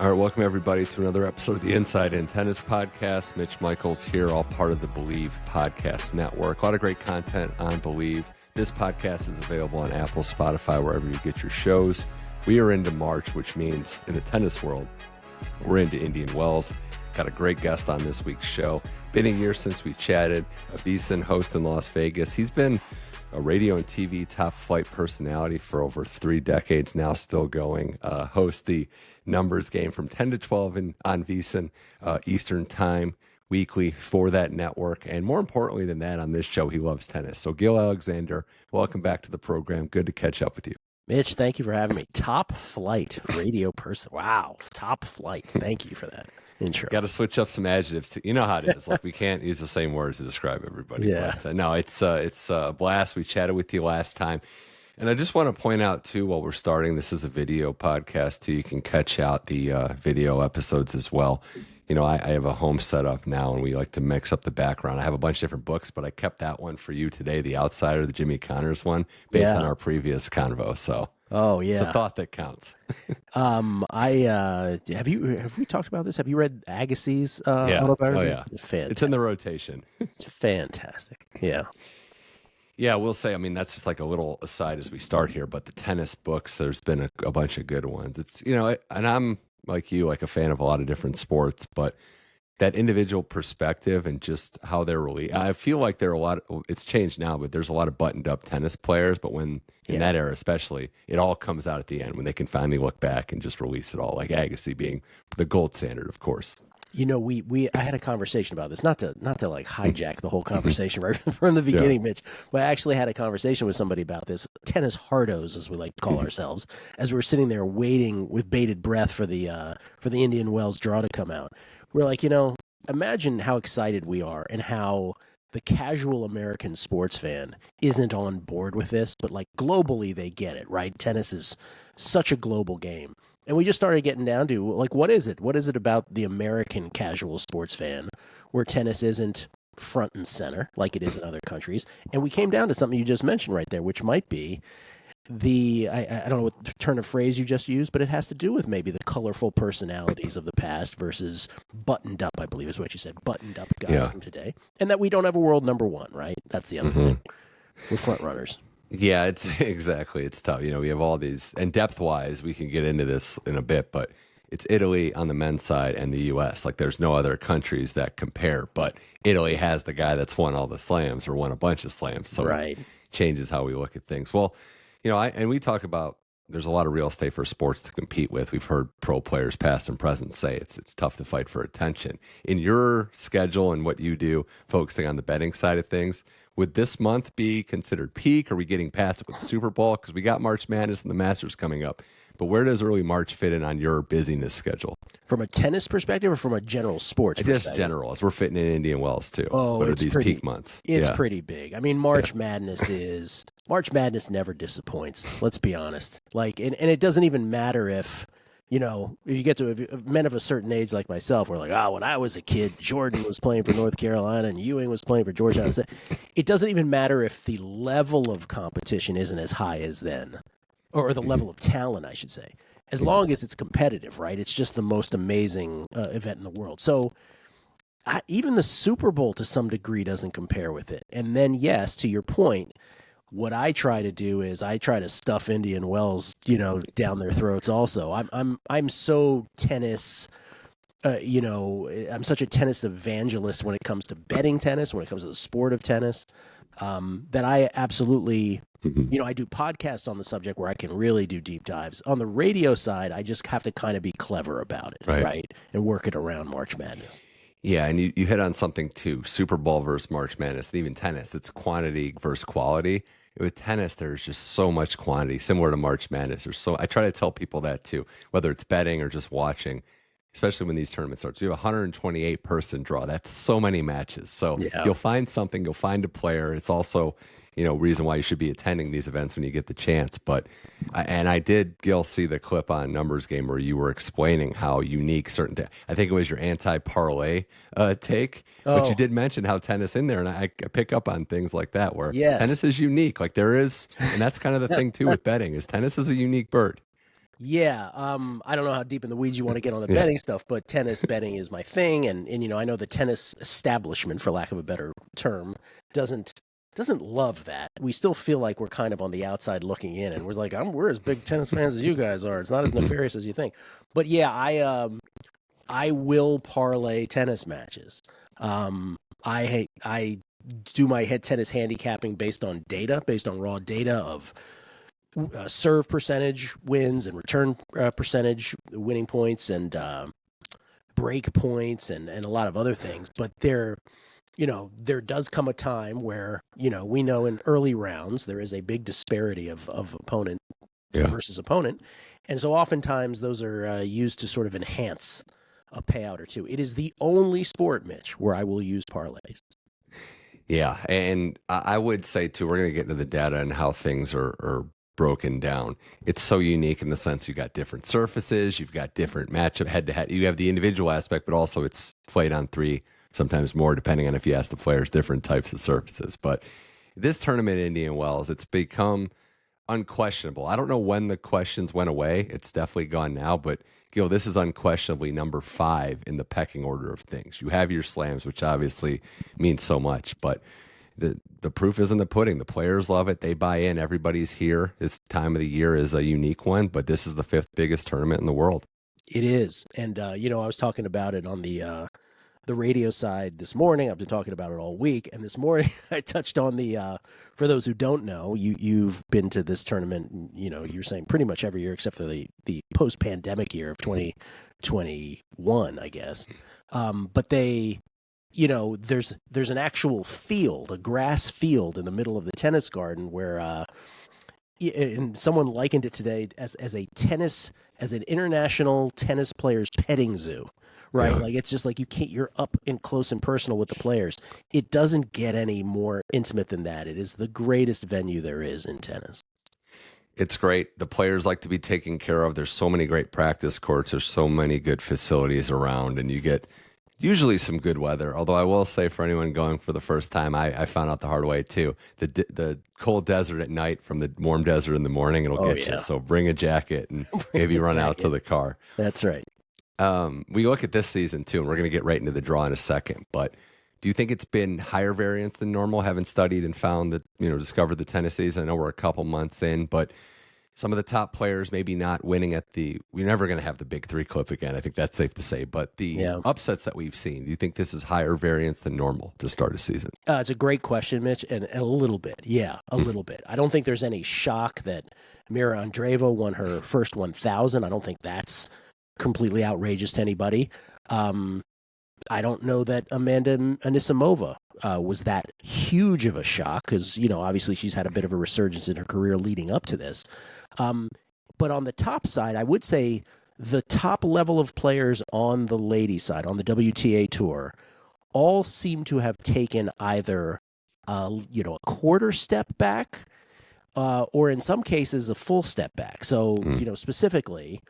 All right, welcome everybody to another episode of the Inside In Tennis Podcast. Mitch Michals here, all part of the Believe Podcast Network. A lot of great content on Believe. This podcast is available on Apple, Spotify, wherever you get your shows. We are into March, which means in the tennis world, we're into Indian Wells. Got a great guest on this week's show. Been a year since we chatted. A VSIN host in Las Vegas. He's been a radio and TV top flight personality for over 3 decades now, still going. Hosts the numbers game from 10 to 12 on VSIN Eastern Time weekly for that network. And more importantly than that, on this show, he loves tennis. So Gill Alexander, welcome back to the program. Good to catch up with you. Mitch, thank you for having me. Top flight radio person. Wow. Top flight. Thank you for that intro. Got to switch up some adjectives too. You know how it is. Like, we can't use the same words to describe everybody. Yeah. But, no, it's a blast. We chatted with you last time. And I just want to point out, too, while we're starting, this is a video podcast, too. You can catch out the video episodes as well. You know, I have a home set up now, and we like to mix up the background. I have a bunch of different books, but I kept that one for you today, The Outsider, the Jimmy Connors one, based on our previous convo. So, oh yeah, it's a thought that counts. Have we talked about this? Have you read Agassi's autobiography? Oh yeah, fantastic. It's in the rotation. It's fantastic. Yeah. Yeah, we'll say, I mean, that's just like a little aside as we start here, but the tennis books, there's been a bunch of good ones. It's, you know, and I'm like you, like a fan of a lot of different sports, but that individual perspective and just how they're really, I feel like there are a lot, it's changed now, but there's a lot of buttoned up tennis players, but when, in that era especially, it all comes out at the end when they can finally look back and just release it all, like Agassi being the gold standard, of course. You know, I had a conversation about this, not to like hijack the whole conversation right from the beginning, Mitch, but I actually had a conversation with somebody about this. Tennis hardos, as we like to call ourselves, as we're sitting there waiting with bated breath for the Indian Wells draw to come out. We're like, you know, imagine how excited we are and how the casual American sports fan isn't on board with this, but like globally they get it, right? Tennis is such a global game. And we just started getting down to, like, what is it? What is it about the American casual sports fan where tennis isn't front and center like it is in other countries? And we came down to something you just mentioned right there, which might be I don't know what turn of phrase you just used, but it has to do with maybe the colorful personalities of the past versus buttoned up, I believe is what you said, buttoned up guys from today. And that we don't have a world number one, right? That's the other thing. We're front runners. Yeah, it's exactly. It's tough. You know, we have all these, and depth-wise, we can get into this in a bit, but it's Italy on the men's side and the U.S. Like, there's no other countries that compare, but Italy has the guy that's won all the slams or won a bunch of slams, so it changes how we look at things. Well, you know, and we talk about there's a lot of real estate for sports to compete with. We've heard pro players, past and present, say it's tough to fight for attention. In your schedule and what you do, focusing on the betting side of things, would this month be considered peak? Are we getting past it with the Super Bowl? Because we got March Madness and the Masters coming up. But where does early March fit in on your busyness schedule? From a tennis perspective or from a general sports perspective? Just general, as we're fitting in Indian Wells too. Oh, what are these peak months? It's pretty big. I mean, March Madness never disappoints. Let's be honest. Like, and it doesn't even matter if, you know, if you get to men of a certain age like myself, we're like, when I was a kid, Jordan was playing for North Carolina and Ewing was playing for Georgetown. It doesn't even matter if the level of competition isn't as high as then, or the level of talent, I should say, as long as it's competitive, right? It's just the most amazing event in the world. So even the Super Bowl to some degree doesn't compare with it. And then, yes, to your point, what I try to do is I try to stuff Indian Wells, you know, down their throats also. I'm so tennis, you know, I'm such a tennis evangelist when it comes to betting tennis, when it comes to the sport of tennis, that I absolutely, you know, I do podcasts on the subject where I can really do deep dives. On the radio side, I just have to kind of be clever about it, right? And work it around March Madness. Yeah, and you hit on something too, Super Bowl versus March Madness, and even tennis, it's quantity versus quality. With tennis, there's just so much quantity, similar to March Madness. I try to tell people that too, whether it's betting or just watching, especially when these tournaments start. So you have a 128-person draw. That's so many matches. So you'll find something, you'll find a player. It's also, you know, reason why you should be attending these events when you get the chance. But, and I did, Gil, see the clip on Numbers Game where you were explaining how unique certain things. I think it was your anti-parlay take, but you did mention how tennis in there, and I pick up on things like that where tennis is unique. Like there is, and that's kind of the thing too with betting is tennis is a unique bird. Yeah, I don't know how deep in the weeds you want to get on the betting stuff, but tennis betting is my thing, and I know the tennis establishment, for lack of a better term, doesn't love that. We still feel like we're kind of on the outside looking in, and we're like, we're as big tennis fans as you guys are. It's not as nefarious as you think. But yeah, I will parlay tennis matches. I do my head tennis handicapping based on data, based on raw data of serve percentage wins and return percentage winning points and break points and a lot of other things. But there does come a time where, we know in early rounds there is a big disparity of opponent versus opponent. And so oftentimes those are used to sort of enhance a payout or two. It is the only sport, Mitch, where I will use parlays. Yeah, and I would say, too, we're going to get into the data and how things are broken down. It's so unique in the sense you've got different surfaces, you've got different matchup head-to-head. You have the individual aspect, but also it's played on 3, sometimes more, depending on if you ask the players different types of surfaces. But this tournament in Indian Wells, it's become unquestionable. I don't know when the questions went away. It's definitely gone now, but Gill, this is unquestionably number 5 in the pecking order of things. You have your slams, which obviously means so much, but the proof is in the pudding. The players love it. They buy in. Everybody's here. This time of the year is a unique one, but this is the 5th biggest tournament in the world. It is. And, I was talking about it on the radio side this morning. I've been talking about it all week. And this morning I touched on for those who don't know, you've been to this tournament, you're saying pretty much every year except for the post-pandemic year of 2021, I guess. But there's an actual field, a grass field in the middle of the tennis garden where and someone likened it today as an international tennis players petting zoo, right? Yeah. Like it's just like you're up in close and personal with the players. It doesn't get any more intimate than that. It is the greatest venue there is in tennis. It's great. The players like to be taken care of. There's so many great practice courts. There's so many good facilities around, and you get usually some good weather, although I will say for anyone going for the first time, I found out the hard way too. The cold desert at night from the warm desert in the morning, it'll get you. So bring a jacket and maybe run out to the car. That's right. We look at this season too, and we're going to get right into the draw in a second. But do you think it's been higher variance than normal? Having studied and found that, discovered the tennis season. I know we're a couple months in, but some of the top players maybe not winning we're never going to have the big 3 clip again. I think that's safe to say. But the upsets that we've seen, do you think this is higher variance than normal to start a season? It's a great question, Mitch, and a little bit. Yeah, a little bit. I don't think there's any shock that Mirra Andreeva won her first 1,000. I don't think that's completely outrageous to anybody. I don't know that Amanda Anisimova was that huge of a shock because, obviously she's had a bit of a resurgence in her career leading up to this. But on the top side, I would say the top level of players on the ladies' side, on the WTA tour, all seem to have taken either, a quarter step back or in some cases a full step back. So, specifically,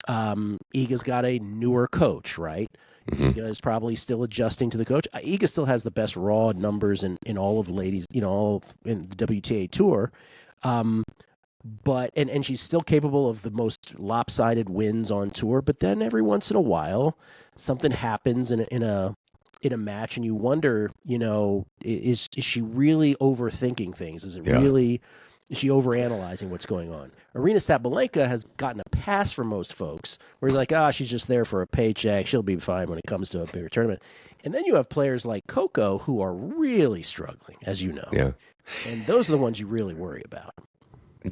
Iga's got a newer coach, right? Iga is probably still adjusting to the coach. Iga still has the best raw numbers in all of the ladies, all in the WTA tour. But she's still capable of the most lopsided wins on tour. But then every once in a while, something happens in a match, and you wonder, is she really overthinking things? Is it really? Is she overanalyzing what's going on? Aryna Sabalenka has gotten a pass from most folks, where he's like, she's just there for a paycheck. She'll be fine when it comes to a bigger tournament. And then you have players like Coco who are really struggling, as you know. Yeah. And those are the ones you really worry about.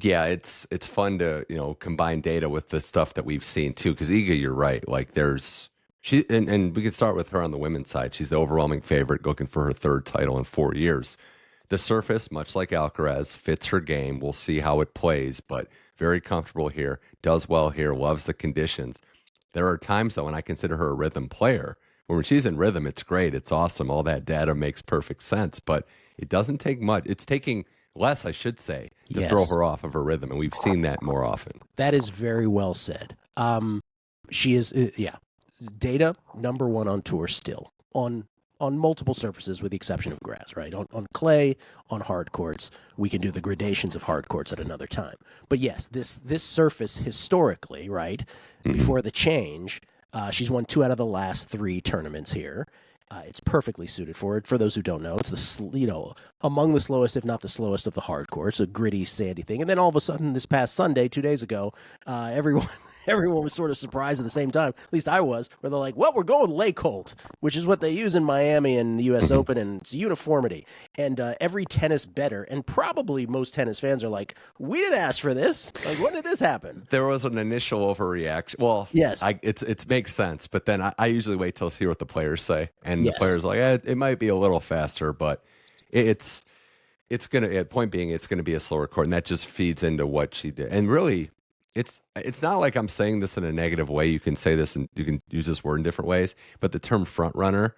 Yeah, it's fun to combine data with the stuff that we've seen too. Because Iga, you're right. Like and we could start with her on the women's side. She's the overwhelming favorite, looking for her 3rd title in 4 years. The surface, much like Alcaraz, fits her game. We'll see how it plays, but very comfortable here. Does well here. Loves the conditions. There are times though when I consider her a rhythm player. When she's in rhythm, it's great. It's awesome. All that data makes perfect sense. But it doesn't take much. It's taking less, I should say, to throw her off of her rhythm, and we've seen that more often. That is very well said. She is, data number 1 on tour still on multiple surfaces with the exception of grass, right? On clay, on hard courts, we can do the gradations of hard courts at another time. But yes, this surface historically, right, before the change, she's won 2 out of the last 3 tournaments here. It's perfectly suited for it. For those who don't know, it's among the slowest, if not the slowest, of the hard courts, a gritty, sandy thing. And then all of a sudden, this past Sunday, 2 days ago, everyone was sort of surprised at the same time. At least I was, where they're like, "Well, we're going lake hold," which is what they use in Miami and the U.S. Open, and it's uniformity. And every tennis bettor, and probably most tennis fans, are like, "We didn't ask for this. Like, when did this happen?" There was an initial overreaction. Well, yes, it makes sense, but then I usually wait till I hear what the players say, and yes. the players are like, it might be a little faster, but it's gonna. Point being, it's gonna be a slower court, and that just feeds into what she did. And really, it's not like I'm saying this in a negative way. You can say this and you can use this word in different ways, but the term front runner,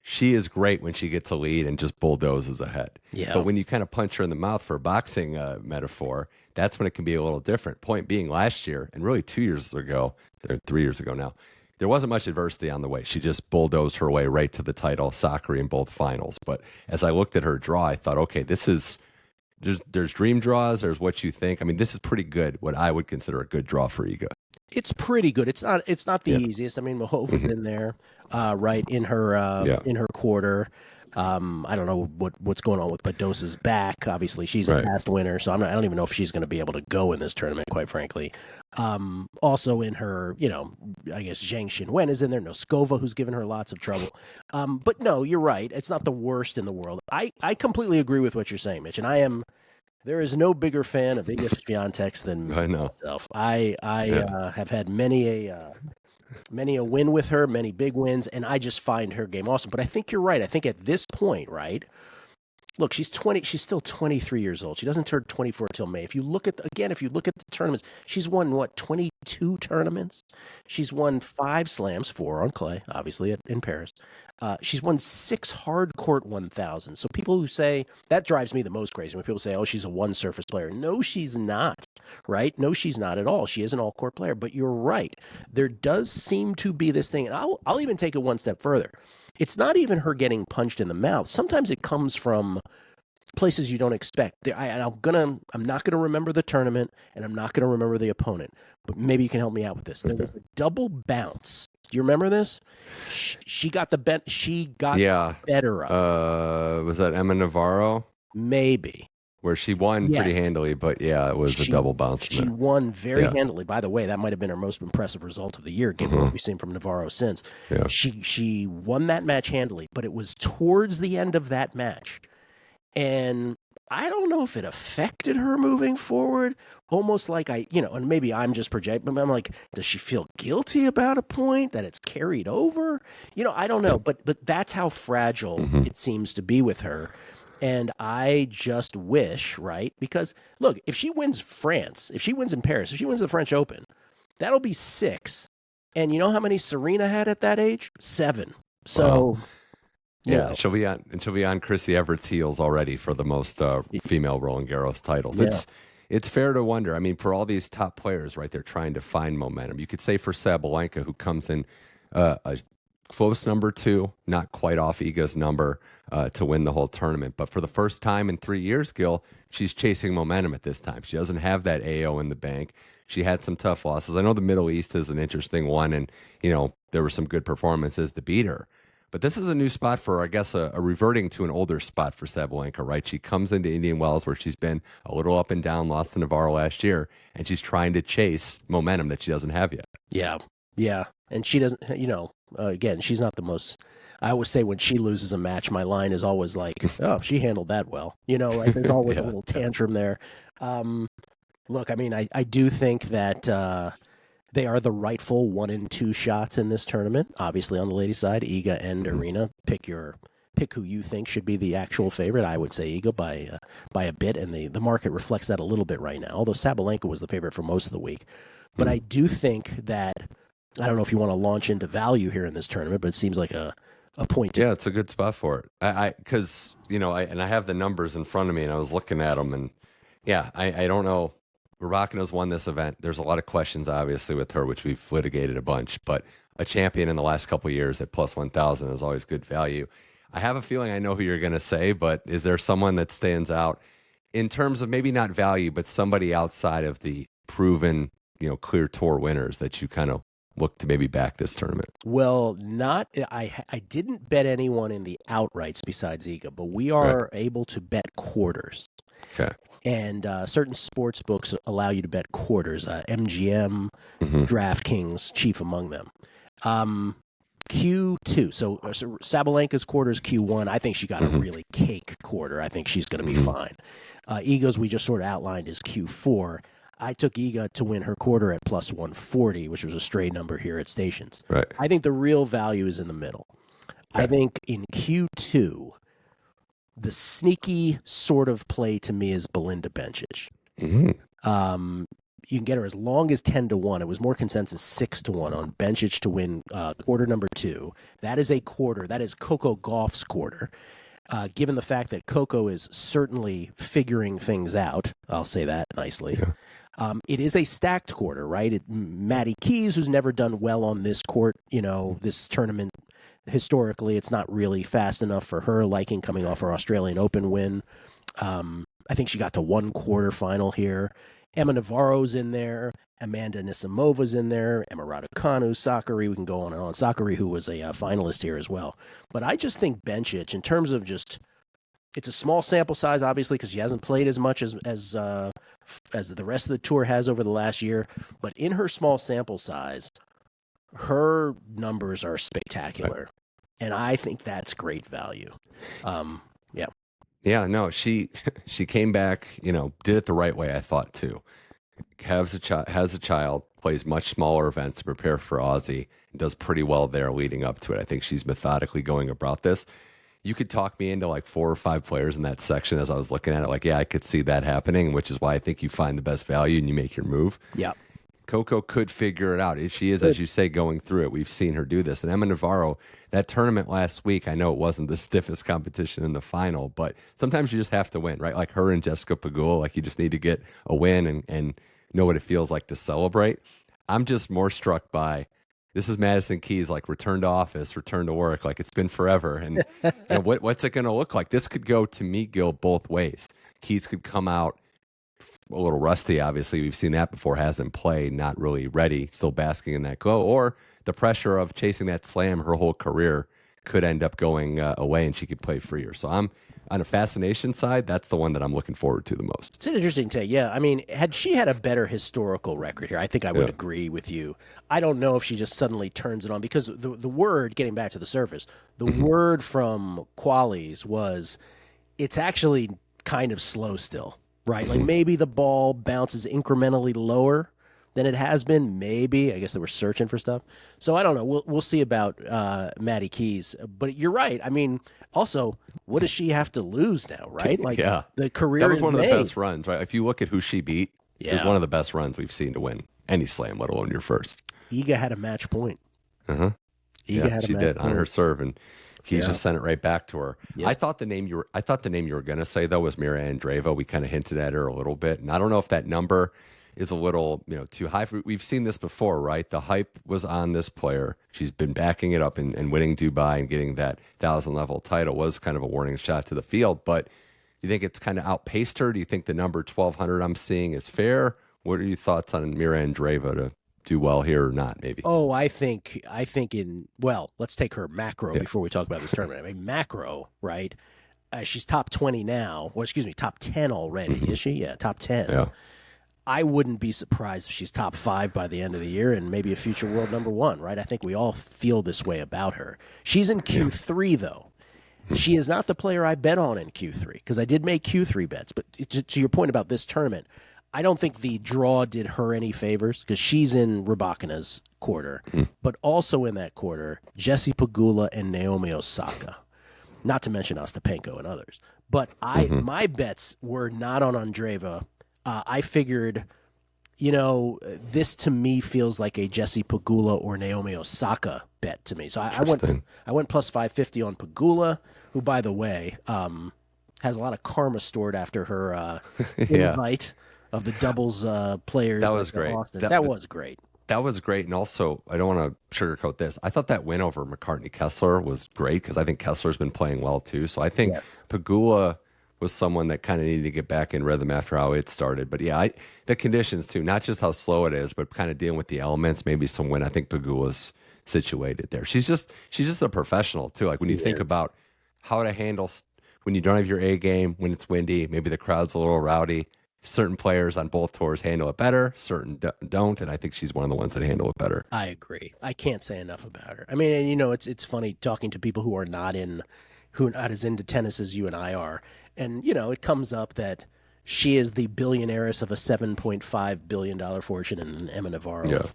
she is great when she gets a lead and just bulldozes ahead. Yeah. But when you kind of punch her in the mouth, for a boxing metaphor, that's when it can be a little different. Point being, last year, and really 2 years ago, or 3 years ago now, there wasn't much adversity on the way. She just bulldozed her way right to the title, Sakura in both finals. But as I looked at her draw, I thought, okay, there's dream draws, there's what you think. I mean, this is pretty good, what I would consider a good draw for Iga. It's pretty good. It's not the easiest. I mean, Mahova's in there, right, in her quarter. I don't know what's going on with Badosa's back. Obviously, she's a past winner, so I don't even know if she's going to be able to go in this tournament, quite frankly. Also in her, I guess Zhang Xinwen is in there. Noskova, who's given her lots of trouble. But no, you're right. It's not the worst in the world. I completely agree with what you're saying, Mitch, and there is no bigger fan of Iga Swiatek than myself. I have had many a win with her, many big wins, and I just find her game awesome. But I think you're right. I think at this point, right? Look, she's still 23 years old. She doesn't turn 24 till May. If you look at the tournaments, she's won 22 tournaments. She's won 5 slams, 4 on clay, obviously in Paris. She's won 6 hard court 1000. So people who say, that drives me the most crazy when people say, "Oh, she's a one surface player." No, she's not. Right? No, she's not at all. She is an all court player. But you're right. There does seem to be this thing, and I'll even take it one step further. It's not even her getting punched in the mouth. Sometimes it comes from places you don't expect. I'm not gonna remember the tournament, and I'm not gonna remember the opponent. But maybe you can help me out with this. There was a double bounce. Do you remember this? She got the better of. Was that Emma Navarro? Maybe. Where she won pretty handily, but it was a double bounce. She won very handily. By the way, that might have been her most impressive result of the year, given what we've seen from Navarro since. Yeah. She won that match handily, but it was towards the end of that match. And I don't know if it affected her moving forward, almost like and maybe I'm just projecting, but I'm like, does she feel guilty about a point that it's carried over? I don't know, but that's how fragile it seems to be with her. And I just wish, right? Because, look, if she wins France, if she wins in Paris, if she wins the French Open, that'll be 6. And you know how many Serena had at that age? 7. So, she'll be on Chrissy Everett's heels already for the most female Roland Garros titles. Yeah. It's fair to wonder. I mean, for all these top players, right, they're trying to find momentum. You could say for Sabalenka, who comes in a close number 2, not quite off Iga's number to win the whole tournament. But for the first time in 3 years, Gill, she's chasing momentum at this time. She doesn't have that AO in the bank. She had some tough losses. I know the Middle East is an interesting one, and, there were some good performances to beat her. But this is a new spot for, I guess, a reverting to an older spot for Sabalenka, right? She comes into Indian Wells where she's been a little up and down, lost to Navarro last year, and she's trying to chase momentum that she doesn't have yet. Yeah. And she doesn't, again, she's not the most, I always say when she loses a match, my line is always like, "Oh, she handled that well." Like there's always a little tantrum there. Look, I mean, I do think that they are the rightful 1 and 2 shots in this tournament. Obviously, on the ladies' side, Iga and Aryna. Pick who you think should be the actual favorite. I would say Iga by a bit, and the market reflects that a little bit right now. Although Sabalenka was the favorite for most of the week, but I do think that, I don't know if you want to launch into value here in this tournament, but it seems like a point. Yeah, it's a good spot for it. Because I have the numbers in front of me, and I was looking at them, and I don't know. Rybakina's won this event. There's a lot of questions, obviously, with her, which we've litigated a bunch. But a champion in the last couple of years at plus 1,000 is always good value. I have a feeling I know who you're going to say, but is there someone that stands out in terms of maybe not value, but somebody outside of the proven, clear tour winners that you kind of look to maybe back this tournament? Well, I didn't bet anyone in the outrights besides Iga, but we are able to bet quarters. Okay. And certain sports books allow you to bet quarters. MGM, DraftKings, chief among them. Q2. So Sabalenka's quarter is Q1. I think she got a really cake quarter. I think she's going to be fine. Iga's, we just sort of outlined, is Q4. I took Iga to win her quarter at plus 140, which was a straight number here at Stations. Right. I think the real value is in the middle. Okay. I think in Q2, the sneaky sort of play to me is Belinda Bencic. You can get her as long as 10-1. It was more consensus 6-1 on Bencic to win quarter number 2. That is a quarter. That is Coco Gauff's quarter. Given the fact that Coco is certainly figuring things out, I'll say that nicely. Yeah. It is a stacked quarter, right? Maddie Keys, who's never done well on this court, this tournament, historically, it's not really fast enough for her liking coming off her Australian Open win. I think she got to one quarterfinal here. Emma Navarro's in there. Amanda Nisimova's in there. Emma Raducanu, Sakkari. We can go on and on. Sakkari, who was a finalist here as well. But I just think Bencic, in terms of just, it's a small sample size, obviously, because she hasn't played as much as the rest of the tour has over the last year. But in her small sample size, her numbers are spectacular. And I think that's great value. Yeah. Yeah, no, she came back, did it the right way, I thought, too. Has a child, plays much smaller events to prepare for Aussie, and does pretty well there leading up to it. I think she's methodically going about this. You could talk me into like 4 or 5 players in that section as I was looking at it. Like, yeah, I could see that happening, which is why I think you find the best value and you make your move. Yeah. Coco could figure it out. She is, as you say, going through it. We've seen her do this. And Emma Navarro, that tournament last week, I know it wasn't the stiffest competition in the final, but sometimes you just have to win, right? Like her and Jessica Pegula, like you just need to get a win and know what it feels like to celebrate. I'm just more struck by, this is Madison Keys, like return to office, return to work, like it's been forever. And what's it going to look like? This could go, to me, Gill, both ways. Keys could come out a little rusty, obviously. We've seen that before, hasn't played, not really ready, still basking in that glow. Or the pressure of chasing that slam her whole career could end up going away and she could play freer. So I'm on a fascination side, that's the one that I'm looking forward to the most. It's an interesting take. Yeah, I mean, had she had a better historical record here, I think I would agree with you. I don't know if she just suddenly turns it on, because the word, getting back to the surface, the word from Qualies was it's actually kind of slow still. Right, like maybe the ball bounces incrementally lower than it has been. Maybe, I guess they were searching for stuff. So I don't know. We'll see about Maddie Keys. But you're right. I mean, also, what does she have to lose now? Right, like the career. That was one of the best runs. Right, if you look at who she beat, it was one of the best runs we've seen to win any slam, let alone your first. Iga had a match point. Iga had a match point on her serve, and Keys just sent it right back to her. Yes. I thought the name you were going to say, though, was Mirra Andreeva. We kind of hinted at her a little bit, and I don't know if that number is a little too high. We've seen this before, right? The hype was on this player. She's been backing it up and winning Dubai and getting that 1,000-level title was kind of a warning shot to the field. But you think it's kind of outpaced her? Do you think the number 1,200 I'm seeing is fair? What are your thoughts on Mirra Andreeva to do well here or not, maybe? Oh, I think let's take her macro before we talk about this tournament. I mean, macro, right? She's top 20 now, or excuse me, top 10 already. Is she? Yeah, top 10. Yeah. I wouldn't be surprised if she's top 5 by the end of the year and maybe a future world number 1, right? I think we all feel this way about her. She's in Q3, though. She is not the player I bet on in Q3, because I did make Q3 bets. But to your point about this tournament, I don't think the draw did her any favors, because she's in Rybakina's quarter, but also in that quarter, Jessie Pegula and Naomi Osaka, not to mention Ostapenko and others. But my bets were not on Andreeva. I figured, this to me feels like a Jessie Pegula or Naomi Osaka bet to me. So I went plus 550 on Pegula, who, by the way, has a lot of karma stored after her invite of the doubles players. That was great. That was great. that was great. And also, I don't want to sugarcoat this. I thought that win over McCartney Kessler was great because I think Kessler's been playing well too. So I think Pegula was someone that kind of needed to get back in rhythm after how it started. But yeah, the conditions too, not just how slow it is, but kind of dealing with the elements, maybe some win. I think Pegula's situated there. She's just a professional too. Like when you think about how to handle when you don't have your A game, when it's windy, maybe the crowd's a little rowdy. Certain players on both tours handle it better, certain don't, and I think she's one of the ones that handle it better. I agree. I can't say enough about her. I mean, and you know, it's funny talking to people who are not as into tennis as you and I are, and you know, it comes up that she is the billionairess of a $7.5 billion fortune, and Emma Navarro of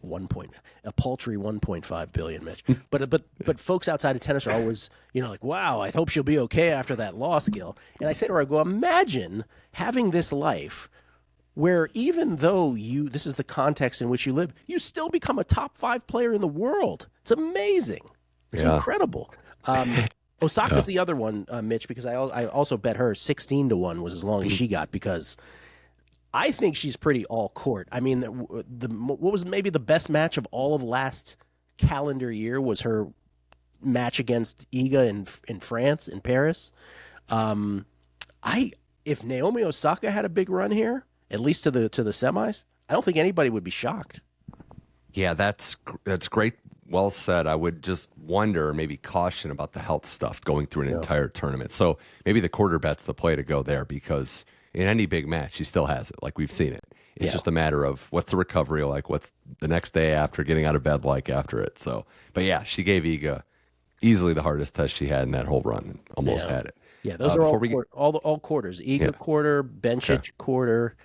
a paltry $1.5 billion, Mitch. But folks outside of tennis are always, you know, like, wow, I hope she'll be okay after that loss, Gill. And I say to her, I go, imagine having this life where even though this is the context in which you live, you still become a top 5 player in the world. It's amazing. It's incredible. Osaka's the other one, Mitch, because I also bet her 16-1 was as long as she got, because I think she's pretty all court. I mean, what was maybe the best match of all of last calendar year was her match against Iga in France, in Paris. If Naomi Osaka had a big run here, at least to the semis, I don't think anybody would be shocked. Yeah, that's great. Well said. I would just wonder, maybe caution about the health stuff going through an entire tournament. So maybe the quarter bet's the play to go there, because in any big match, she still has it. Like we've seen it. It's just a matter of what's the recovery like, what's the next day after getting out of bed like after it. So, but yeah, she gave Iga easily the hardest test she had in that whole run, and almost had it. Yeah, those are all quarters. Iga quarter, Bencic quarter,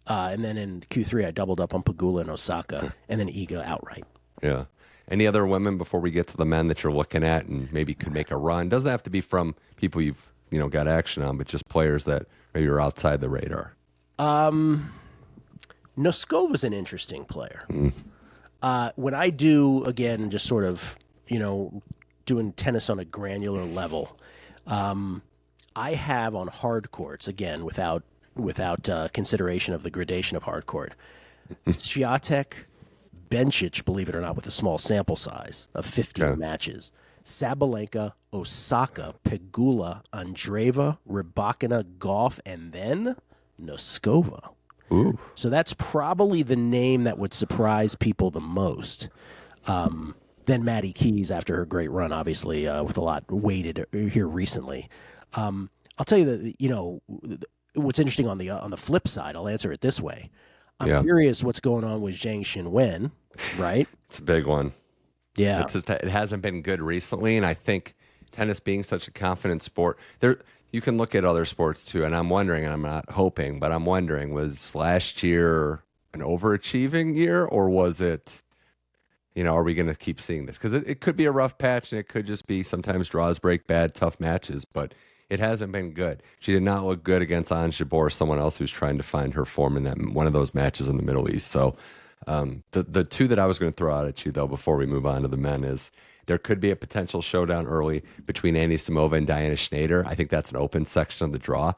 and then in Q3 I doubled up on Pegula and Osaka, and then Iga outright. Yeah. Any other women before we get to the men that you're looking at and maybe could make a run? Doesn't have to be from people you've got action on, but just players that maybe are outside the radar. Noskova's an interesting player. When I do, again, just sort of, doing tennis on a granular level, I have on hard courts, again, without consideration of the gradation of hard court, Swiatek, Bencic, believe it or not, with a small sample size of 15 matches, Sabalenka, Osaka, Pegula, Andreeva, Rybakina, Gauff, and then Noskova. Ooh. So that's probably the name that would surprise people the most. Then Maddie Keys, after her great run, obviously, with a lot weighted here recently. I'll tell you that, what's interesting on the flip side, I'll answer it this way. I'm curious what's going on with Zhang Xinwen, right? It's a big one. Yeah. It hasn't been good recently, and I think tennis being such a confident sport, you can look at other sports too, and I'm wondering, and I'm not hoping, but I'm wondering, was last year an overachieving year, or was it, are we going to keep seeing this? Because it could be a rough patch, and it could just be sometimes draws break bad, tough matches, but it hasn't been good. She did not look good against Ons Jabeur, someone else who's trying to find her form in one of those matches in the Middle East. So the two that I was going to throw out at you, though, before we move on to the men, is there could be a potential showdown early between Anisimova and Diana Schneider. I think that's an open section of the draw.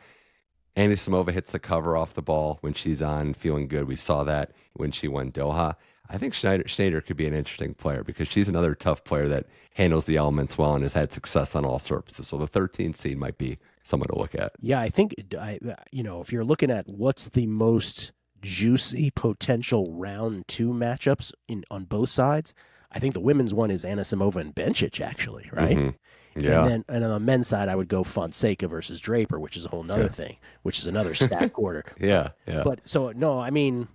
Anisimova hits the cover off the ball when she's on, feeling good. We saw that when she won Doha. I think Schneider could be an interesting player because she's another tough player that handles the elements well and has had success on all surfaces. So the 13th seed might be someone to look at. Yeah, I think, if you're looking at what's the most juicy potential round 2 matchups on both sides, I think the women's one is Anisimova and Bencic, actually, right? Mm-hmm. Yeah. And on the men's side, I would go Fonseca versus Draper, which is a whole nother thing, which is another stack quarter. Yeah. But so, no, I mean...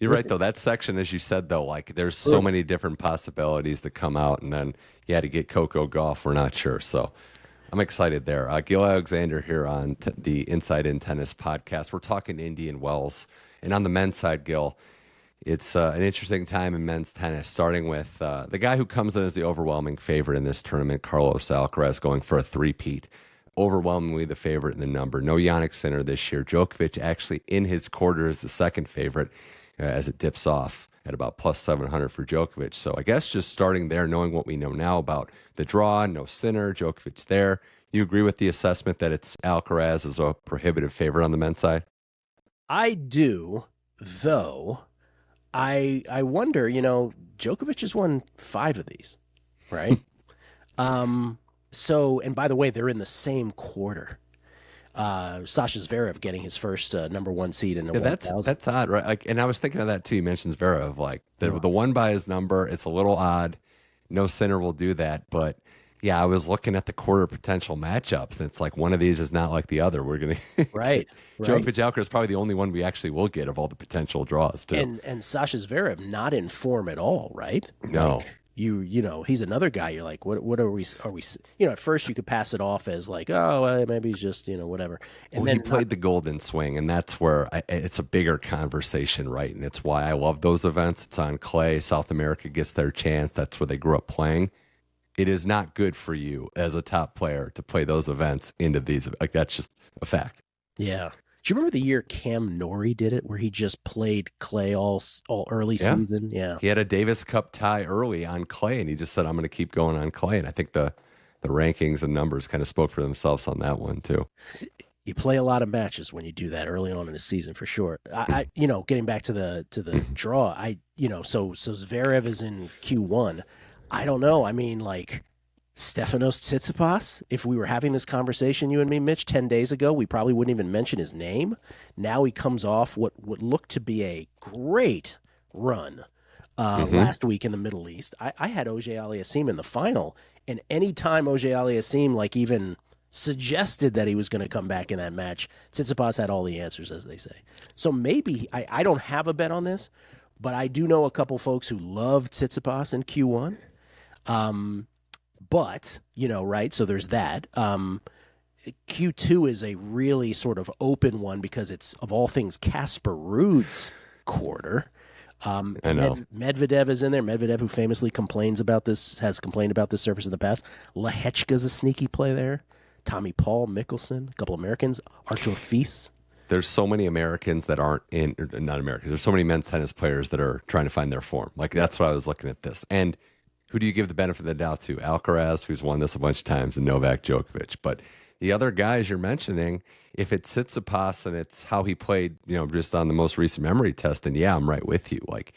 You're right, though. That section, as you said, though, like there's so many different possibilities that come out, and then you had to get Coco Gauff. We're not sure. So I'm excited there. Gill Alexander here on the Inside In Tennis podcast. We're talking Indian Wells. And on the men's side, Gill, it's an interesting time in men's tennis, starting with the guy who comes in as the overwhelming favorite in this tournament, Carlos Alcaraz, going for a three-peat. Overwhelmingly the favorite in the number. No Jannik Sinner this year. Djokovic actually in his quarter is the second favorite. As it dips off at about plus 700 for Djokovic. So I guess just starting there, knowing what we know now about the draw, no Sinner, Djokovic there. You agree with the assessment that it's Alcaraz as a prohibitive favorite on the men's side? I do, though I wonder, Djokovic has won 5 of these, right? So, and by the way, they're in the same quarter. Sasha Zverev getting his first number 1 seed in the 1000. That's odd, right? Like, and I was thinking of that too. You mentioned Zverev, like the one by his number. It's a little odd. No sinner will do that, but yeah, I was looking at the quarter potential matchups, and it's like one of these is not like the other. We're gonna right. Djokovic Alcaraz is probably the only one we actually will get of all the potential draws too. And Sasha Zverev not in form at all, right? No. Like, he's another guy. You're like, what are we? At first you could pass it off as like, oh, well, maybe he's just, whatever. And then he played the golden swing, and that's where it's a bigger conversation, right? And it's why I love those events. It's on clay. South America gets their chance. That's where they grew up playing. It is not good for you as a top player to play those events into these. Like, that's just a fact. Yeah. Do you remember the year Cam Norrie did it, where he just played clay all early season? Yeah, he had a Davis Cup tie early on clay, and he just said, "I'm going to keep going on clay." And I think the rankings and numbers kind of spoke for themselves on that one too. You play a lot of matches when you do that early on in the season, for sure. I getting back to the draw, so Zverev is in Q1. I don't know. I mean, like, Stefanos Tsitsipas, if we were having this conversation, you and me, Mitch, 10 days ago, we probably wouldn't even mention his name. Now he comes off what looked to be a great run last week in the Middle East. I had Auger Aliassime in the final, and any time Auger Aliassime like even suggested that he was going to come back in that match, Tsitsipas had all the answers, as they say. So maybe, I don't have a bet on this, but I do know a couple folks who love Tsitsipas in Q1. But, right, so there's that. Q2 is a really sort of open one because it's, of all things, Casper Ruud's quarter. I know. Medvedev is in there. Medvedev, who famously has complained about this surface in the past. Lehechka's a sneaky play there. Tommy Paul, Mickelson, a couple Americans. Artur Fils. There's so many Americans that aren't not Americans. There's so many men's tennis players that are trying to find their form. Like, that's why I was looking at this. And who do you give the benefit of the doubt to? Alcaraz, who's won this a bunch of times, and Novak Djokovic. But the other guys you're mentioning, if it's Tsitsipas and it's how he played, just on the most recent memory test, then yeah, I'm right with you. Like,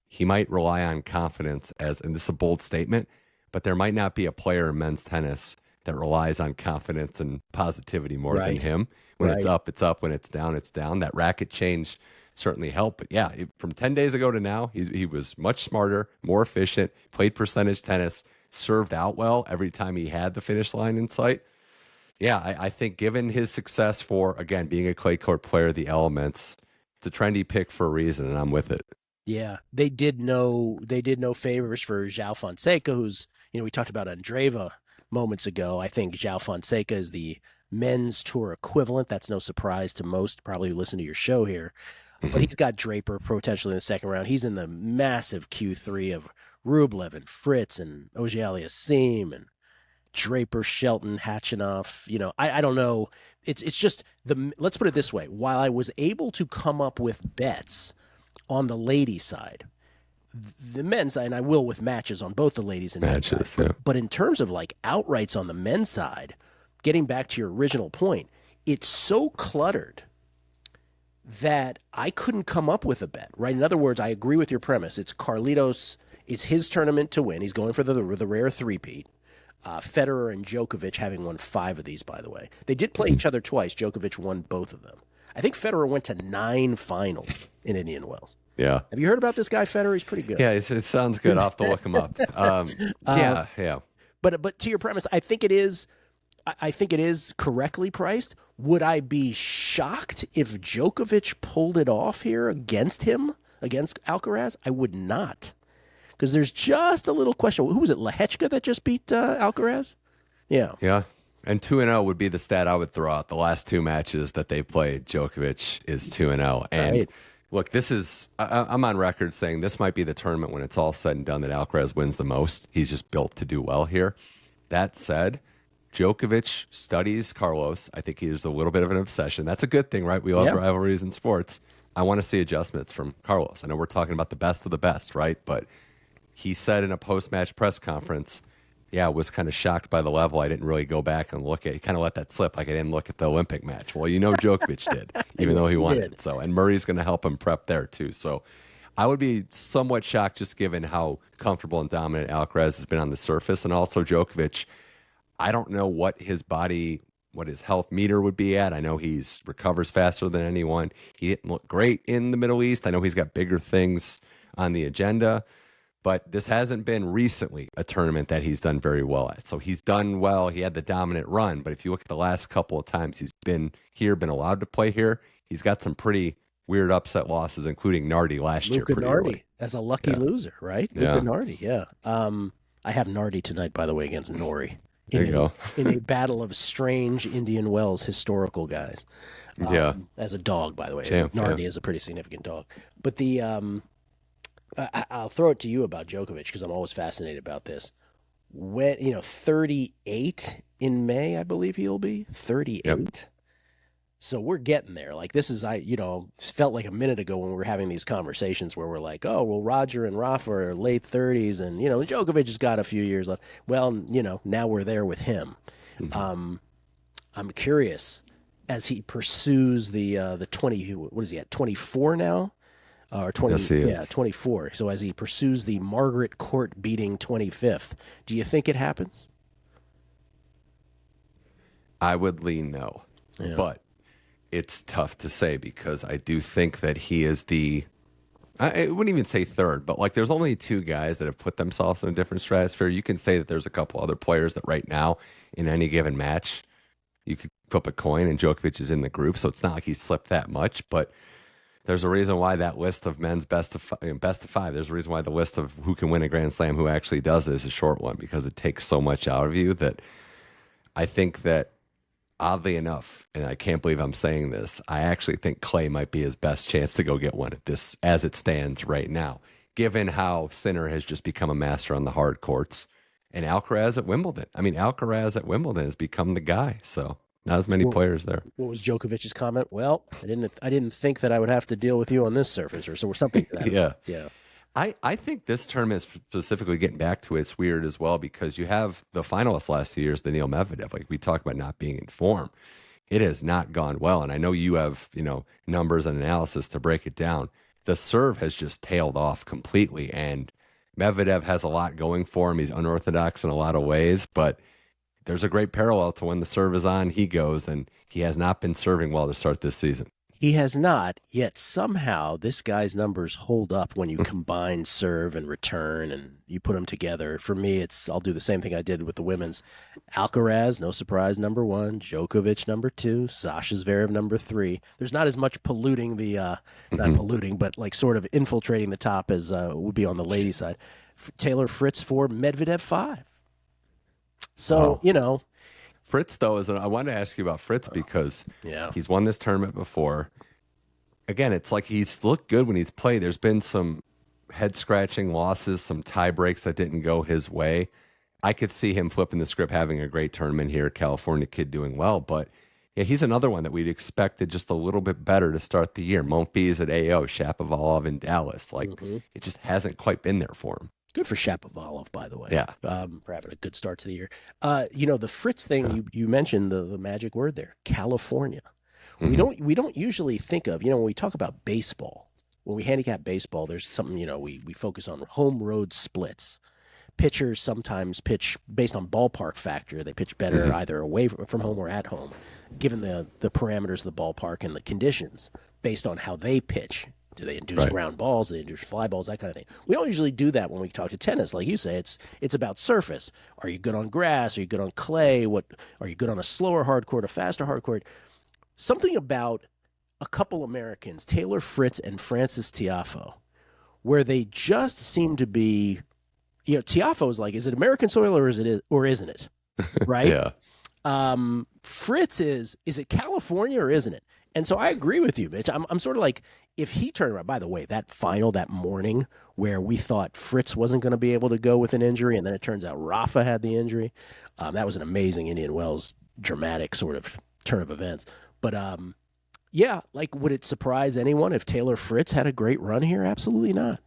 he might rely on confidence and this is a bold statement, but there might not be a player in men's tennis that relies on confidence and positivity more than him. When it's up, it's up. When it's down, it's down. That racket change certainly helped. But yeah, from 10 days ago to now, he was much smarter, more efficient, played percentage tennis, served out well every time he had the finish line in sight. Yeah, I think given his success for, again, being a clay court player, the elements, it's a trendy pick for a reason, and I'm with it. Yeah, they did no favors for João Fonseca, who's, we talked about Andreeva moments ago. I think João Fonseca is the men's tour equivalent. That's no surprise to most probably who listen to your show here. But he's got Draper potentially in the second round. He's in the massive Q3 of Rublev and Fritz and Auger Aliassime and Draper, Shelton, Khachanov. I don't know. It's just let's put it this way. While I was able to come up with bets on the ladies' side, the men's side, and I will with matches on both the ladies and matches, side, but in terms of like outrights on the men's side, getting back to your original point, it's so cluttered that I couldn't come up with a bet, right? In other words, I agree with your premise. It's Carlitos, it's his tournament to win. He's going for the rare three-peat. Federer and Djokovic having won 5 of these, by the way. They did play each other twice. Djokovic won both of them. I think Federer went to 9 finals in Indian Wells. Yeah. Have you heard about this guy, Federer? He's pretty good. Yeah, it sounds good. I'll have to look him up. Yeah. But to your premise, I think it is correctly priced. Would I be shocked if Djokovic pulled it off here against Alcaraz? I would not. Because there's just a little question. Who was it, Lehechka, that just beat Alcaraz? Yeah. Yeah. And 2-0 would be the stat I would throw out. The last 2 matches that they played, Djokovic is 2-0. And look, I'm on record saying this might be the tournament when it's all said and done that Alcaraz wins the most. He's just built to do well here. That said, Djokovic studies Carlos. I think he's a little bit of an obsession. That's a good thing, right? We love rivalries in sports. I want to see adjustments from Carlos. I know we're talking about the best of the best, right? But he said in a post-match press conference, was kind of shocked by the level. I didn't really go back and look at it. He kind of let that slip, like I didn't look at the Olympic match. Well, Djokovic did, even though he won it. So, and Murray's going to help him prep there too. So I would be somewhat shocked just given how comfortable and dominant Alcaraz has been on the surface. And also Djokovic, I don't know what his health meter would be at. I know he's recovers faster than anyone. He didn't look great in the Middle East. I know he's got bigger things on the agenda, but this hasn't been recently a tournament that he's done very well at. So he's done well. He had the dominant run, but if you look at the last couple of times he's been here, been allowed to play here, he's got some pretty weird upset losses, including Nardi last year. Luca Nardi as a lucky loser, right? Yeah. Luca Nardi, yeah. I have Nardi tonight, by the way, against Nori. There you go. In a battle of strange Indian Wells historical guys. As a dog, by the way. Nardi is a pretty significant dog. But I'll throw it to you about Djokovic because I'm always fascinated about this. When 38 in May, I believe he'll be 38. Yep. So we're getting there. Like this is, felt like a minute ago when we were having these conversations where we're like, oh, well, Roger and Rafa are late 30s and, Djokovic has got a few years left. Well, now we're there with him. Mm-hmm. I'm curious as he pursues the 20, what is he at, 24 now? Or 20, yes, he is. 24. So as he pursues the Margaret Court beating 25th, do you think it happens? I would lean no, but it's tough to say because I do think that he is I wouldn't even say third, but like there's only two guys that have put themselves in a different stratosphere. You can say that there's a couple other players that right now in any given match, you could flip a coin and Djokovic is in the group. So it's not like he's slipped that much, but there's a reason why that list of men's best of five, there's a reason why the list of who can win a Grand Slam, who actually does it, is a short one because it takes so much out of you that I think that oddly enough, and I can't believe I'm saying this, I actually think Clay might be his best chance to go get one at this as it stands right now, given how Sinner has just become a master on the hard courts and Alcaraz at Wimbledon. I mean, Alcaraz at Wimbledon has become the guy, so not as many players there. What was Djokovic's comment? Well, I didn't think that I would have to deal with you on this surface or something to that. Yeah. I think this tournament, specifically getting back to it's weird as well because you have the finalists last 2 years, Daniil Medvedev. Like we talk about not being in form, it has not gone well. And I know you have numbers and analysis to break it down. The serve has just tailed off completely, and Medvedev has a lot going for him. He's unorthodox in a lot of ways, but there's a great parallel to when the serve is on, he goes, and he has not been serving well to start this season. He has not, yet somehow this guy's numbers hold up when you combine serve and return and you put them together. For me, I'll do the same thing I did with the women's. Alcaraz, no surprise, number 1. Djokovic, number 2. Sasha Zverev, number 3. There's not as much polluting not polluting, but like sort of infiltrating the top as would be on the ladies' side. Taylor Fritz 4, Medvedev 5. So, Fritz, though, I wanted to ask you about Fritz because he's won this tournament before. Again, it's like he's looked good when he's played. There's been some head-scratching losses, some tie breaks that didn't go his way. I could see him flipping the script, having a great tournament here, California kid doing well. But, he's another one that we'd expected just a little bit better to start the year. Monfils at AO, Shapovalov in Dallas. It just hasn't quite been there for him. Good for Shapovalov, by the way. Yeah. For having a good start to the year. The Fritz thing, you mentioned the magic word there, California. Mm-hmm. We don't usually think of, when we talk about baseball, when we handicap baseball, there's something, we focus on home road splits. Pitchers sometimes pitch based on ballpark factor. They pitch better either away from home or at home, given the parameters of the ballpark and the conditions based on how they pitch. Do they induce ground balls? Do they induce fly balls? That kind of thing. We don't usually do that when we talk to tennis. Like you say, it's about surface. Are you good on grass? Are you good on clay? Are you good on a slower hard court, a faster hard court? Something about a couple Americans, Taylor Fritz and Frances Tiafoe, where they just seem to be, Tiafoe is like, is it American soil or isn't it? Right? Yeah. Fritz is it California or isn't it? And so I agree with you, Mitch. I'm sort of like, if he turned around, by the way, that morning where we thought Fritz wasn't going to be able to go with an injury, and then it turns out Rafa had the injury. That was an amazing Indian Wells dramatic sort of turn of events. But would it surprise anyone if Taylor Fritz had a great run here? Absolutely not.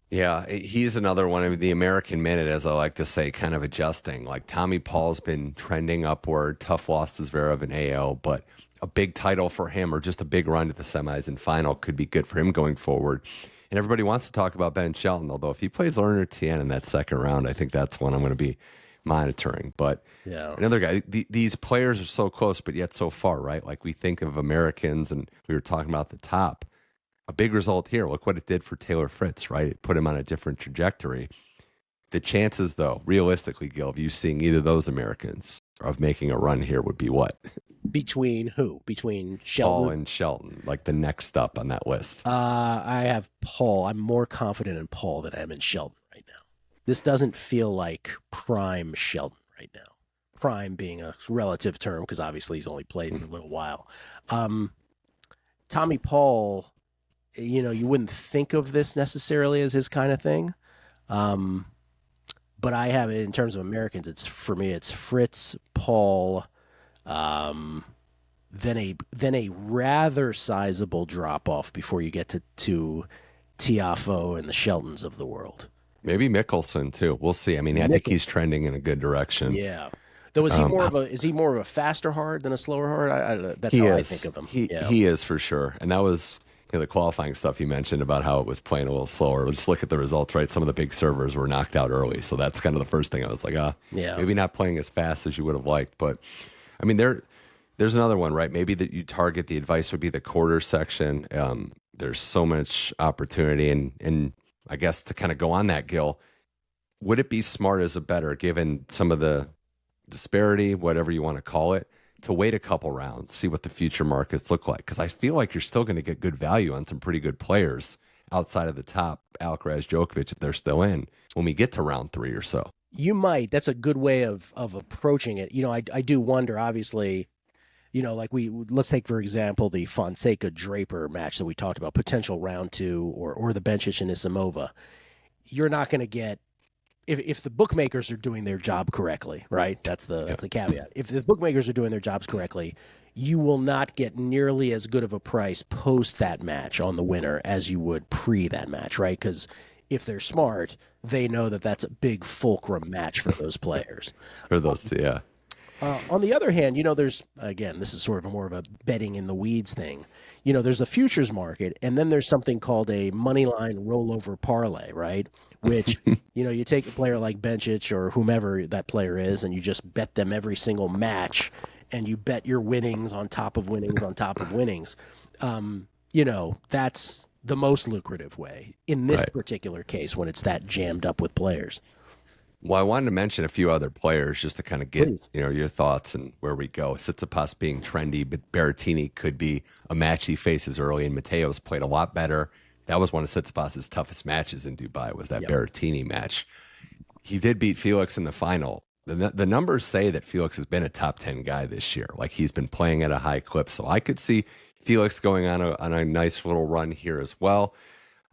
Yeah, he's another one of the American Minute, as I like to say, kind of adjusting. Like Tommy Paul's been trending upward, tough loss to Zverev and AO, but a big title for him or just a big run to the semis and final could be good for him going forward. And everybody wants to talk about Ben Shelton, although if he plays Lerner Tien in that second round, I think that's one I'm going to be monitoring. But another guy, these players are so close, but yet so far, right? Like we think of Americans, and we were talking about the top. A big result here. Look what it did for Taylor Fritz, right? It put him on a different trajectory. The chances, though, realistically, Gil, of you seeing either of those Americans of making a run here would be what? Between who? Between Shelton? Paul and Shelton, like the next up on that list. I have Paul. I'm more confident in Paul than I am in Shelton right now. This doesn't feel like prime Shelton right now. Prime being a relative term because obviously he's only played for a little while. Tommy Paul, you wouldn't think of this necessarily as his kind of thing. But I have it in terms of Americans. It's Fritz, Paul, then a rather sizable drop off before you get to Tiafoe and the Sheltons of the world. Maybe Mickelson too. We'll see. I mean, I think he's trending in a good direction. Yeah. Though is he more of a faster hard than a slower hard? That's how I think of him. He is for sure. And that was the qualifying stuff you mentioned about how it was playing a little slower. Just look at the results, right? Some of the big servers were knocked out early. So that's kind of the first thing I was like, maybe not playing as fast as you would have liked. But I mean, there's another one, right? Maybe that you target, the advice would be the quarter section. There's so much opportunity. And I guess to kind of go on that, Gil, would it be smart as a bettor, given some of the disparity, whatever you want to call it, to wait a couple rounds, see what the future markets look like? Because I feel like you're still going to get good value on some pretty good players outside of the top, Alcaraz, Djokovic, if they're still in, when we get to round 3 or so. You might. That's a good way of approaching it. I do wonder, obviously, like let's take, for example, the Fonseca-Draper match that we talked about, potential round 2, or the Bencic and Isamova. You're not going to get, if the bookmakers are doing their job correctly, right? That's the caveat. If the bookmakers are doing their jobs correctly, you will not get nearly as good of a price post that match on the winner as you would pre that match, right? Because if they're smart, they know that that's a big fulcrum match for those players. For those two, yeah. On the other hand, there's, again, this is sort of more of a betting in the weeds thing. There's a futures market, and then there's something called a money line rollover parlay, right? Which, you take a player like Bencic or whomever that player is, and you just bet them every single match, and you bet your winnings on top of winnings on top of winnings. That's the most lucrative way in this particular case when it's that jammed up with players. Well, I wanted to mention a few other players just to kind of get your thoughts and where we go. Tsitsipas being trendy, but Berrettini could be a match he faces early, and Mateo's played a lot better. That was one of Tsitsipas's toughest matches in Dubai, was that Berrettini match. He did beat Felix in the final. The numbers say that Felix has been a top 10 guy this year. Like, he's been playing at a high clip, so I could see Felix going on a nice little run here as well.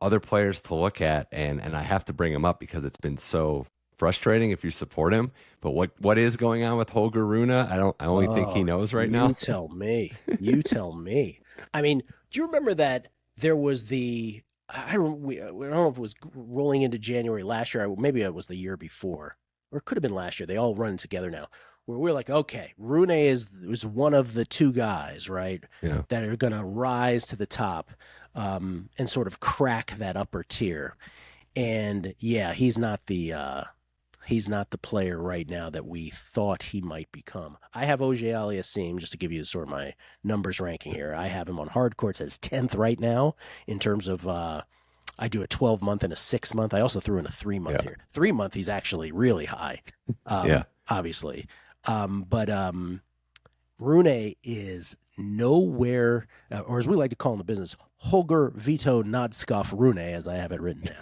Other players to look at, and I have to bring him up because it's been so frustrating if you support him. But what is going on with Holger Rune? I only think he knows right now. You tell me. I mean, do you remember that there was I don't know if it was rolling into January last year. Maybe it was the year before, or it could have been last year. They all run together now. Where we're like, okay, Rune is one of the two guys, right? Yeah. That are going to rise to the top and sort of crack that upper tier. And yeah, he's not the player right now that we thought he might become. I have Auger-Aliassime, just to give you sort of my numbers ranking here. I have him on hard courts as 10th right now in terms of I do a 12-month and a 6-month. I also threw in a 3-month here. 3-month, he's actually really high, obviously. But Rune is nowhere, or as we like to call in the business, Holger Vito Nadskov Rune, as I have it written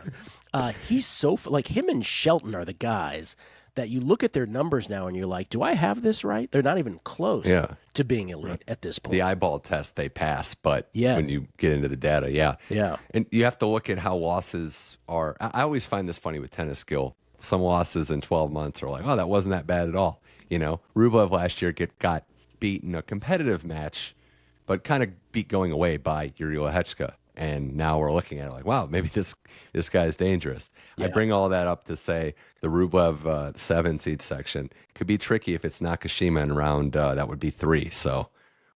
down. He's so, like, him and Shelton are the guys that you look at their numbers now and you're like, do I have this right? They're not even close to being elite at this point. The eyeball test they pass, but when you get into the data, yeah. And you have to look at how losses are. I always find this funny with tennis, Gill. Some losses in 12 months are like, oh, that wasn't that bad at all. Rublev last year got beat in a competitive match, but kind of beat going away by Yuri Lehechka. And now we're looking at it like, wow, maybe this guy's dangerous. Yeah. I bring all that up to say the Rublev 7 seed section could be tricky if it's Nakashima in round, that would be 3. So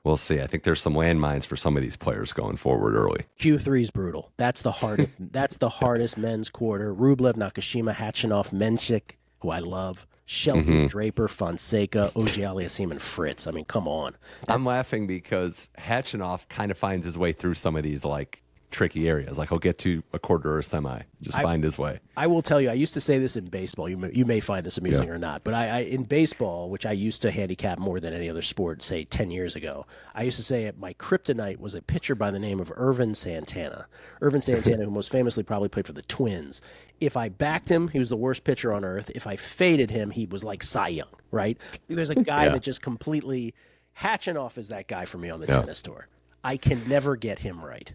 we'll see. I think there's some landmines for some of these players going forward early. Q3 is brutal. That's the hardest. That's the hardest men's quarter. Rublev, Nakashima, Khachanov, Bencic, who I love, Shelton, Draper, Fonseca, Auger-Aliassime, and Fritz. I mean, come on. I'm laughing because Khachanov kind of finds his way through some of these like tricky areas. Like he'll get to a quarter or a semi, find his way. I will tell you, I used to say this in baseball. You may find this amusing or not, but I in baseball, which I used to handicap more than any other sport, say 10 years ago, I used to say my kryptonite was a pitcher by the name of Irvin Santana. Irvin Santana, who most famously probably played for the Twins. If I backed him, he was the worst pitcher on earth. If I faded him, he was like Cy Young, right? There's a guy that just completely Khachanov is that guy for me on the tennis tour. I can never get him right.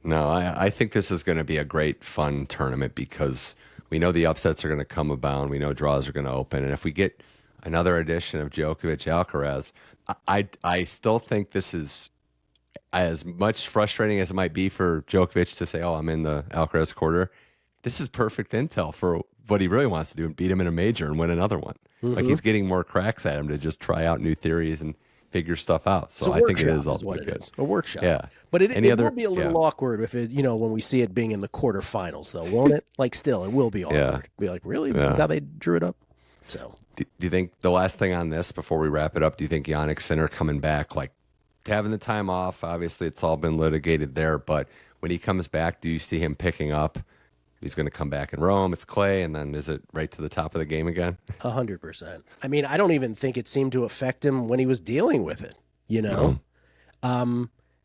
No, I think this is going to be a great, fun tournament because we know the upsets are going to come abound. We know draws are going to open. And if we get another edition of Djokovic Alcaraz, I still think this is as much frustrating as it might be for Djokovic to say, oh, I'm in the Alcaraz quarter. This is perfect intel for what he really wants to do and beat him in a major and win another one. Like he's getting more cracks at him to just try out new theories and figure stuff out. So I think it is ultimately good. A workshop. Yeah. But it will be a little awkward if it, when we see it being in the quarterfinals, though, won't it? Like, still, it will be awkward. Yeah. Be like, really? This is how they drew it up? So, do you think the last thing on this before we wrap it up, do you think Jannik Sinner coming back, like having the time off? Obviously, it's all been litigated there, but when he comes back, do you see him picking up? He's going to come back in Rome. It's clay, and then is it right to the top of the game again? 100%. I mean, I don't even think it seemed to affect him when he was dealing with it.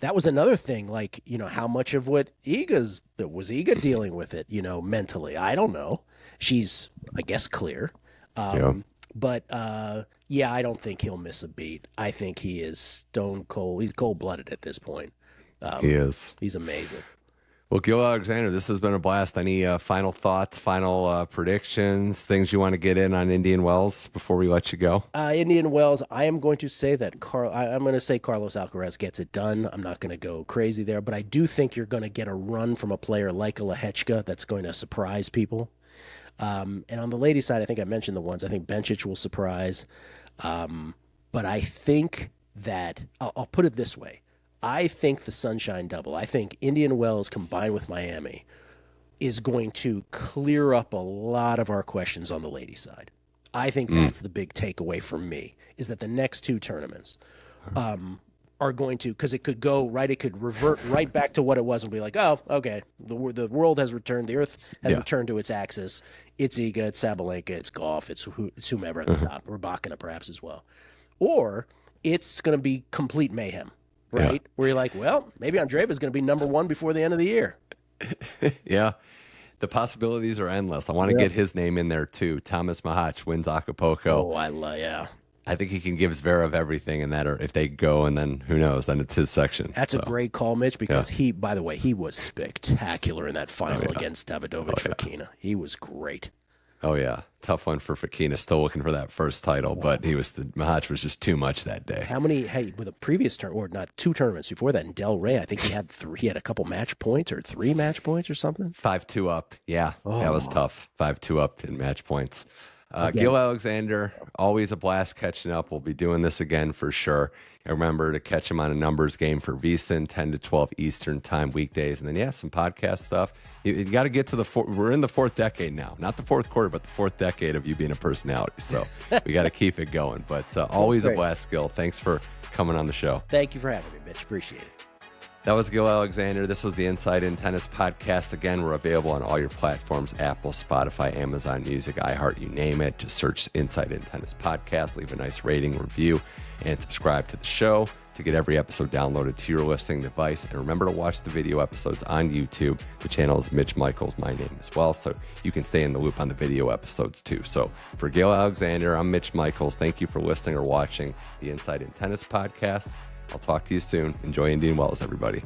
That was another thing. Like, how much of what Iga dealing with it? Mentally, I don't know. She's, I guess, clear. But I don't think he'll miss a beat. I think he is stone cold. He's cold-blooded at this point. He is. He's amazing. Well, Gill Alexander, this has been a blast. Any final thoughts, final predictions, things you want to get in on Indian Wells before we let you go? Indian Wells, I am going to say that I'm going to say Carlos Alcaraz gets it done. I'm not going to go crazy there, but I do think you're going to get a run from a player like a Lehechka that's going to surprise people. And on the ladies' side, I think I mentioned the ones. I think Bencic will surprise. But I think that I'll put it this way. I think the Sunshine Double, I think Indian Wells combined with Miami is going to clear up a lot of our questions on the ladies' side. I think that's the big takeaway for me, is that the next two tournaments are going to, because it could go right, it could revert right back to what it was and be like, oh, okay, the world has returned, the earth has returned to its axis. It's Iga, it's Sabalenka, it's Gauff, it's whomever at the top, or Bacana perhaps as well. Or it's going to be complete mayhem. Right? Where you're like, well, maybe Andreeva is going to be number one before the end of the year. Yeah. The possibilities are endless. I want to get his name in there, too. Thomas Mahac wins Acapulco. Oh, I think he can give Zverev everything in that, or if they go, and then who knows, then it's his section. That's a great call, Mitch, because he, by the way, he was spectacular in that final against Davidovich Fokina. He was great. Oh, yeah. Tough one for Fokina. Still looking for that first title, but Mahac was just too much that day. How many, with a previous or not, two tournaments before that in Del Rey, I think he had a couple match points or 3 match points or something. 5-2 up. Yeah, that was tough. 5-2 up in match points. Gill Alexander, always a blast catching up. We'll be doing this again for sure. And remember to catch him on a numbers game for VSIN, 10 to 12 Eastern time weekdays. And then, some podcast stuff. You got to get to we're in the 4th decade now. Not the 4th quarter, but the 4th decade of you being a personality. So we got to keep it going. But always a blast, Gill. Thanks for coming on the show. Thank you for having me, Mitch. Appreciate it. That was Gill Alexander. This was the Inside in Tennis podcast. Again, we're available on all your platforms, Apple, Spotify, Amazon Music, iHeart, you name it. Just search Inside in Tennis podcast, leave a nice rating, review, and subscribe to the show to get every episode downloaded to your listening device. And remember to watch the video episodes on YouTube. The channel is Mitch Michals, my name as well, so you can stay in the loop on the video episodes too. So for Gill Alexander, I'm Mitch Michals. Thank you for listening or watching the Inside in Tennis podcast. I'll talk to you soon. Enjoy Indian Wells, everybody.